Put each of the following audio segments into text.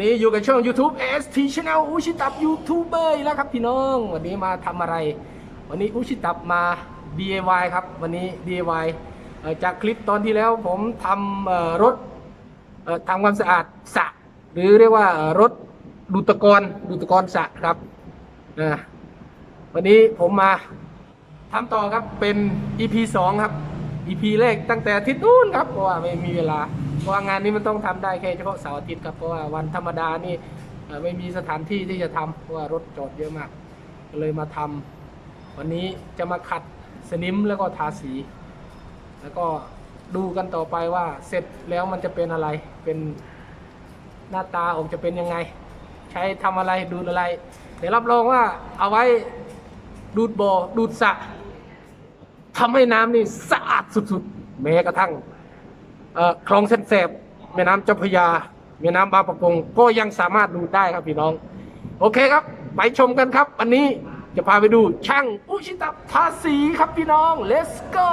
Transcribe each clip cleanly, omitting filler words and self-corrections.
นี้อยู่กับช่อง YouTube ST Channel อุชิตับยูทูบเบอร์แล้วครับพี่น้องวันนี้มาทำอะไรวันนี้อุชิตับมา DIY ครับวันนี้ DIY จากคลิปตอนที่แล้วผมทำรถทำความสะอาดสระหรือเรียกว่ารถดูดตะกอนสระครับวันนี้ผมมาทำต่อครับเป็น EP2 ครับ EP แรกตั้งแต่อาทิตย์นู้นครับเพราะว่าไม่มีเวลาเพราะงานนี้มันต้องทำได้แค่เฉพาะเสาร์อาทิตย์ครับเพราะว่าวันธรรมดานี่ไม่มีสถานที่ที่จะทำเพราะว่ารถจอดเยอะมากก็เลยมาทำวันนี้จะมาขัดสนิมแล้วก็ทาสีแล้วก็ดูกันต่อไปว่าเสร็จแล้วมันจะเป็นอะไรเป็นหน้าตาออกจะเป็นยังไงใช้ทำอะไรดูดอะไรเดี๋ยวรับรองว่าเอาไว้ดูดบ่อดูดสระทำให้น้ำนี่สะอาดสุดๆแม้กระทั่งคลองแสนแสบแม่น้ำเจ้าพระยาแม่น้ำบางประกงก็ยังสามารถดูได้ครับพี่น้องโอเคครับไปชมกันครับวันนี้จะพาไปดูช่างอุชิตับทาสีครับพี่น้อง let's go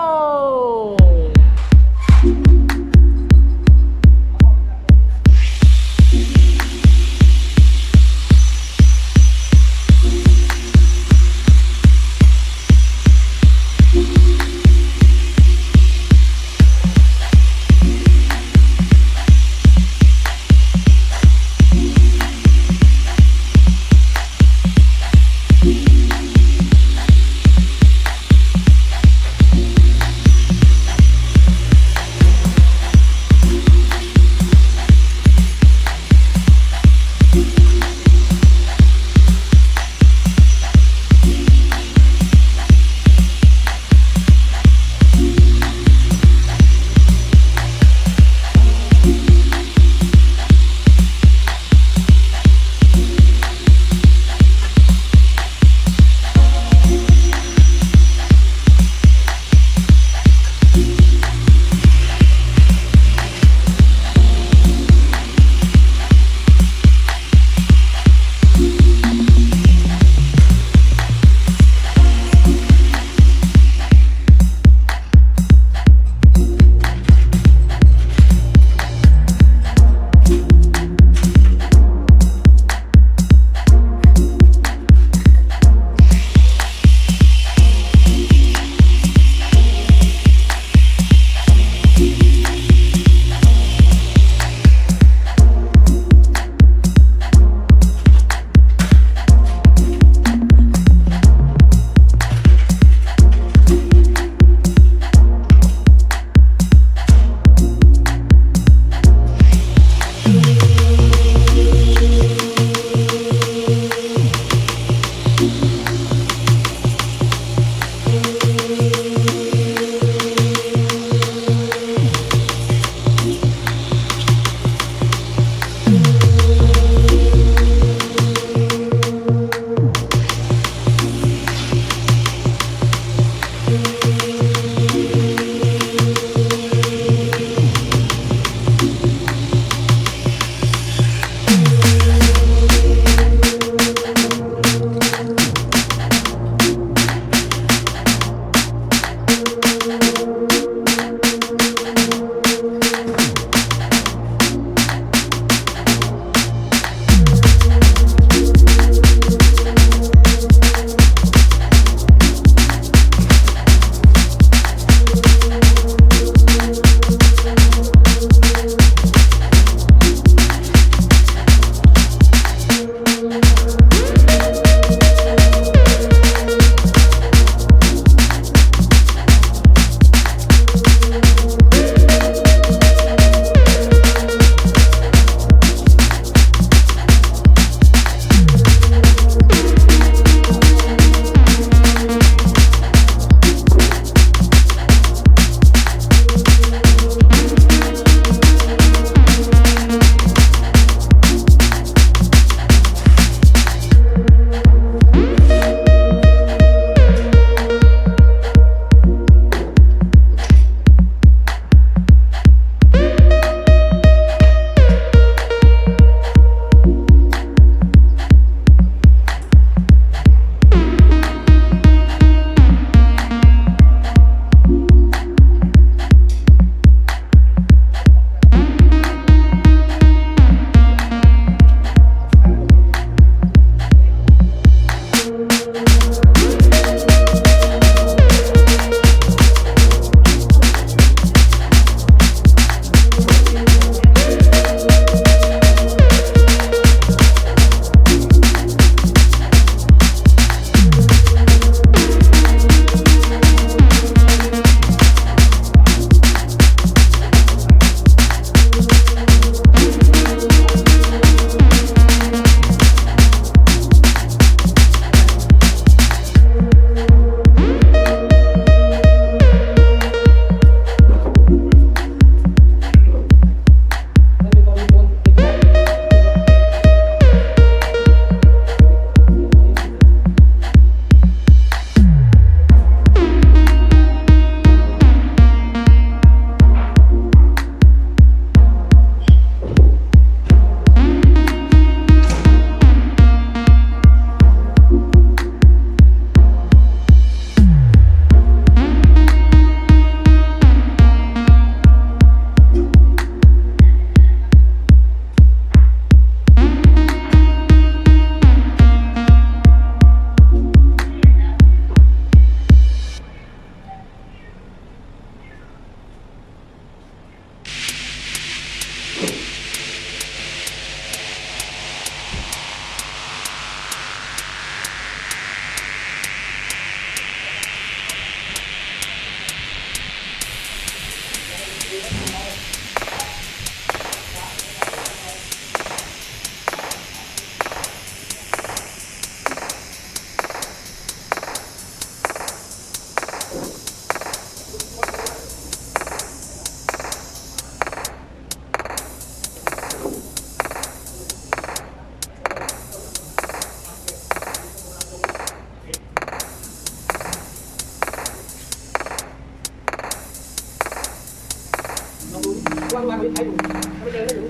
างวันใช้อยู่ไม่เจอไม่ถึง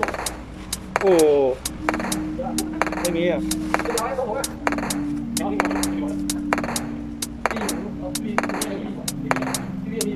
โอ้ไม่มีอ่ะ เรียบร้อยตัวผมอ่ะเอาที่มี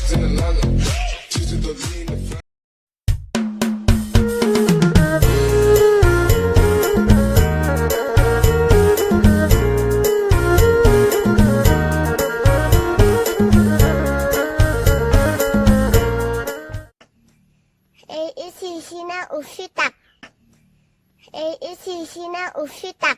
一起洗那无须打，一起洗那无须打。